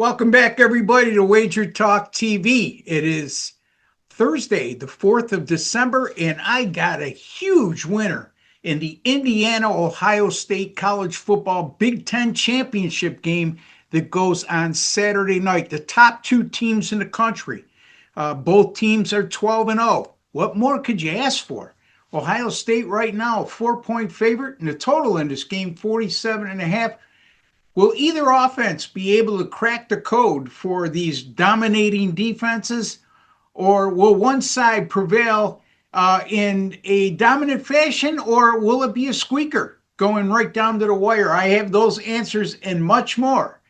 Welcome back, everybody, to Wager Talk TV. It is Thursday, the 4th of December, and I got a huge winner in the Indiana Ohio State College Football Big Ten Championship game that goes on Saturday night. The top two teams in the country. Both teams are 12-0. What more could you ask for? Ohio State right now, a 4-point favorite, and the total in this game, 47.5. Will either offense be able to crack the code for these dominating defenses, or will one side prevail in a dominant fashion, or will it be a squeaker going right down to the wire? I have those answers and much more.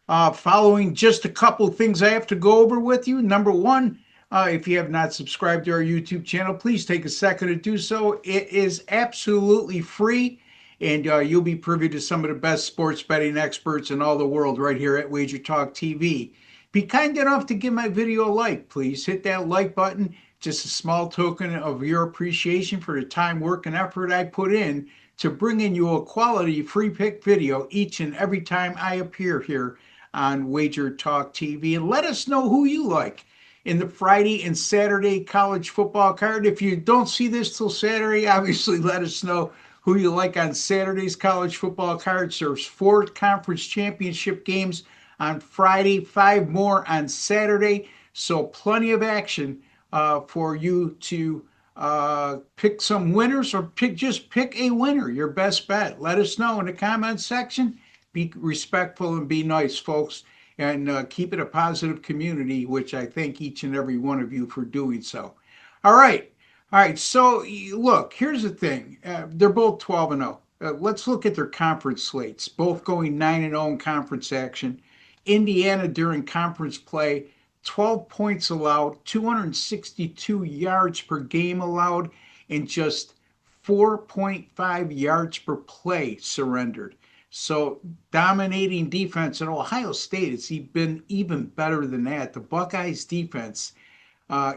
Following just a couple of things I have to go over with you. Number one, if you have not subscribed to our YouTube channel, please take a second to do so. It is absolutely free. And you'll be privy to some of the best sports betting experts in all the world right here at Wager Talk TV. Be kind enough to give my video a like, please. Hit that like button. Just a small token of your appreciation for the time, work, and effort I put in to bringing you a quality free pick video each and every time I appear here on Wager Talk TV. And let us know who you like in the Friday and Saturday college football card. If you don't see this till Saturday, obviously let us know who you like on Saturday's college football card. There's 4 conference championship games on Friday, 5 more on Saturday. So plenty of action for you to pick some winners, or just pick a winner, your best bet. Let us know in the comments section. Be respectful and be nice, folks, and keep it a positive community, which I thank each and every one of you for doing so. All right. All right, so look, here's the thing. They're both 12-0. Let's look at their conference slates, both going 9-0 in conference action. Indiana during conference play, 12 points allowed, 262 yards per game allowed, and just 4.5 yards per play surrendered. So dominating defense. At Ohio State, it's been even better than that. The Buckeyes defense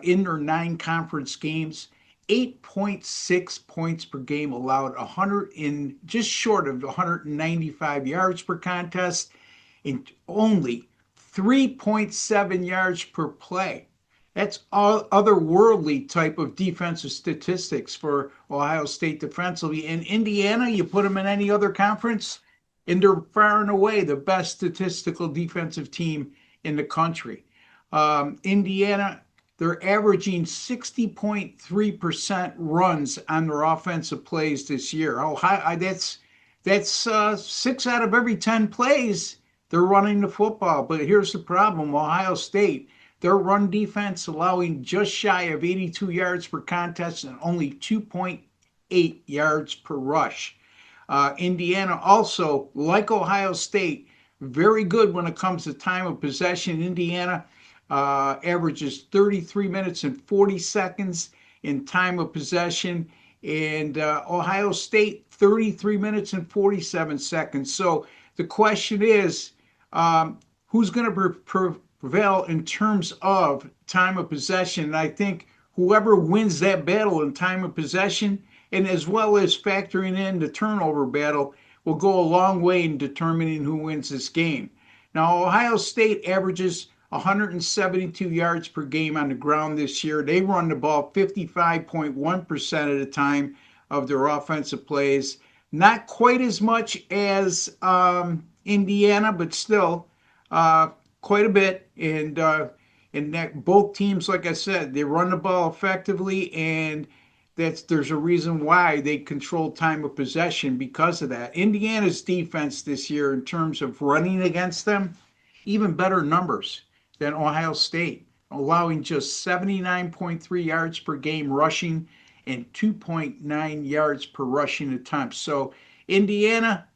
in their 9 conference games, 8.6 points per game allowed, 100 in just short of 195 yards per contest, and only 3.7 yards per play. That's all otherworldly type of defensive statistics for Ohio State defensively. In Indiana, you put them in any other conference, and they're far and away the best statistical defensive team in the country. Indiana, they're averaging 60.3% runs on their offensive plays this year. That's 6 out of every 10 plays they're running the football. But here's the problem: Ohio State, their run defense allowing just shy of 82 yards per contest and only 2.8 yards per rush. Indiana also, like Ohio State, very good when it comes to time of possession. Indiana averages 33 minutes and 40 seconds in time of possession, and Ohio State 33 minutes and 47 seconds. So the question is, who's going to prevail in terms of time of possession? And I think whoever wins that battle in time of possession, and as well as factoring in the turnover battle, will go a long way in determining who wins this game. Now, Ohio State averages 172 yards per game on the ground this year. They run the ball 55.1% of the time of their offensive plays. Not quite as much as Indiana, but still quite a bit. And that both teams, like I said, they run the ball effectively, and there's a reason why they control time of possession because of that. Indiana's defense this year, in terms of running against them, even better numbers than Ohio State, allowing just 79.3 yards per game rushing and 2.9 yards per rushing attempt. So Indiana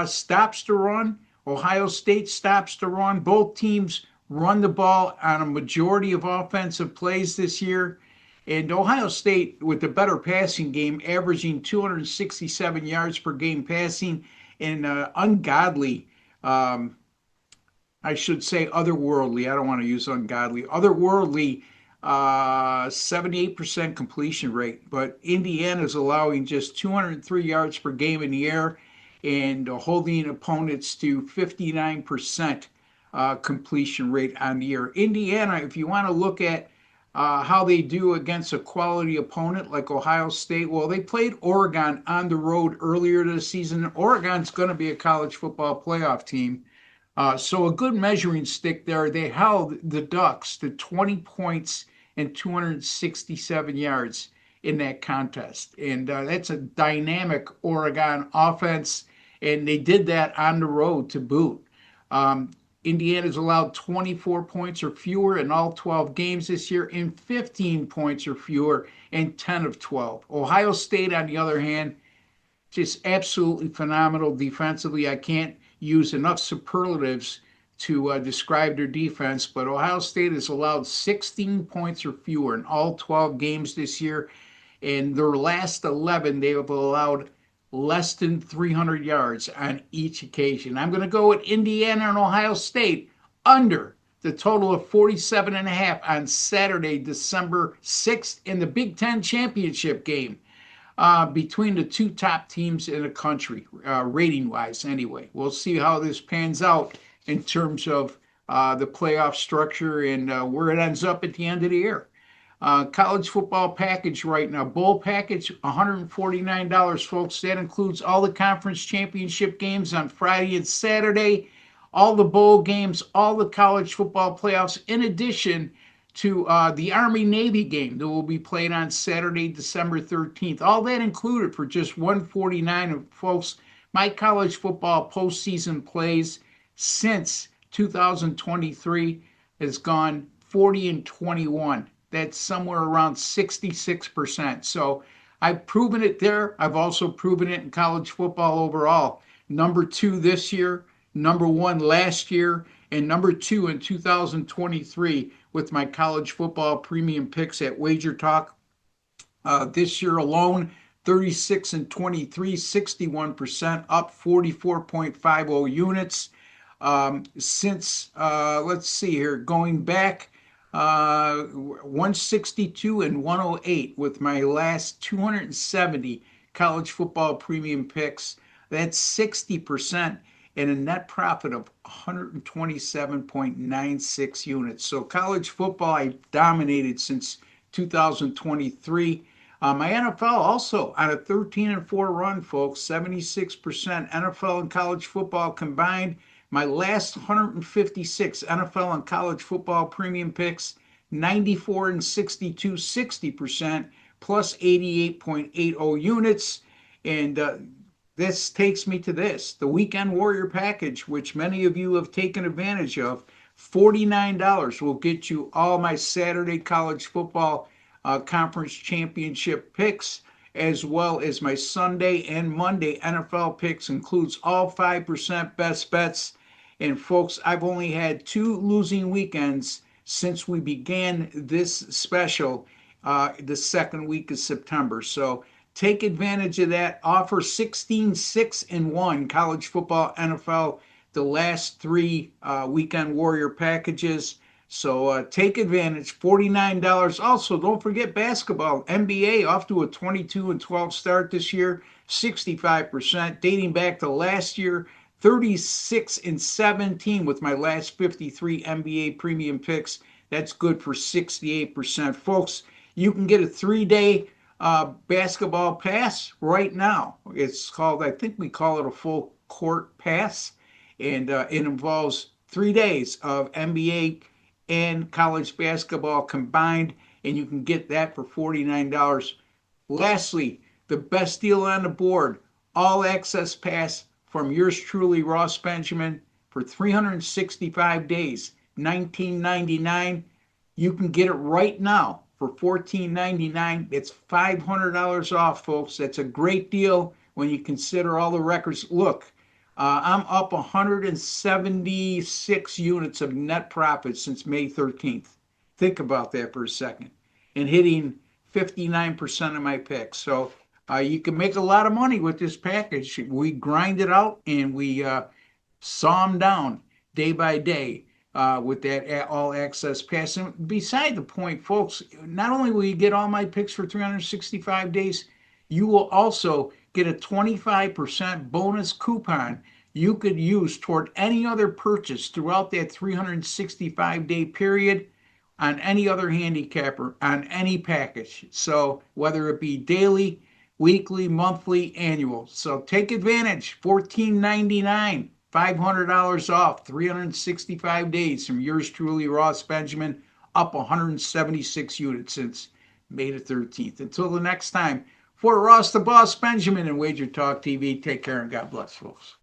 stops the run. Ohio State stops the run. Both teams run the ball on a majority of offensive plays this year. And Ohio State, with the better passing game, averaging 267 yards per game passing, and ungodly, I should say otherworldly, I don't want to use ungodly, otherworldly 78% completion rate. But Indiana's allowing just 203 yards per game in the air and holding opponents to 59% completion rate on the year. Indiana, if you want to look at how they do against a quality opponent like Ohio State, well, they played Oregon on the road earlier this season. Oregon's going to be a college football playoff team. So a good measuring stick there. They held the Ducks to 20 points and 267 yards in that contest. And that's a dynamic Oregon offense. And they did that on the road to boot. Indiana's allowed 24 points or fewer in all 12 games this year and 15 points or fewer in 10 of 12. Ohio State, on the other hand, just absolutely phenomenal defensively. I can't use enough superlatives to describe their defense, but Ohio State has allowed 16 points or fewer in all 12 games this year. In their last 11, they have allowed less than 300 yards on each occasion. I'm going to go with Indiana and Ohio State under the total of 47.5 on Saturday, December 6th in the Big Ten championship game between the two top teams in the country, rating-wise anyway. We'll see how this pans out in terms of the playoff structure and where it ends up at the end of the year. College football package right now. Bowl package, $149, folks. That includes all the conference championship games on Friday and Saturday, all the bowl games, all the college football playoffs, in addition to the Army-Navy game that will be played on Saturday, December 13th. All that included for just $149. And folks, my college football postseason plays since 2023 has gone 40-21. That's somewhere around 66%. So I've proven it there. I've also proven it in college football overall. Number 2 this year, number 1 last year, and number 2 in 2023 with my college football premium picks at Wager Talk. This year alone, 36-23, 61%, up 44.50 units. Since, let's see here, going back 162 and 108 with my last 270 college football premium picks. That's 60% and a net profit of 127.96 units. So college football, I dominated since 2023. My NFL also on a 13-4 run, folks, 76% NFL and college football combined. My last 156 NFL and college football premium picks, 94-62, 60%, plus 88.80 units. And this takes me to this, the Weekend Warrior Package, which many of you have taken advantage of. $49 will get you all my Saturday college football conference championship picks, as well as my Sunday and Monday NFL picks, includes all 5% best bets. And folks, I've only had 2 losing weekends since we began this special the second week of September. So take advantage of that. Offer 16-6-1 college football, NFL, the last 3 Weekend Warrior packages. So take advantage, $49. Also, don't forget basketball. NBA off to a 22-12 start this year, 65%, dating back to last year, 36-17 with my last 53 NBA premium picks. That's good for 68%. Folks, you can get a 3-day basketball pass right now. It's called, I think we call it a full court pass, and it involves 3 days of NBA and college basketball combined, and you can get that for $49. Lastly, the best deal on the board, all access pass from yours truly, Ross Benjamin, for 365 days, $19.99. You can get it right now for $14.99. It's $500 off, folks. That's a great deal when you consider all the records. Look, I'm up 176 units of net profit since May 13th. Think about that for a second. And hitting 59% of my picks. So you can make a lot of money with this package. We grind it out and we saw them down day by day with that all access pass. And beside the point, folks, not only will you get all my picks for 365 days, you will also get a 25% bonus coupon you could use toward any other purchase throughout that 365-day period on any other handicapper on any package. So whether it be daily, weekly, monthly, annual. So take advantage. $14.99, $500 off, 365 days from yours truly, Ross Benjamin, up 176 units since May the 13th. Until the next time, for Ross the Boss Benjamin and Wager Talk TV, take care and God bless, folks.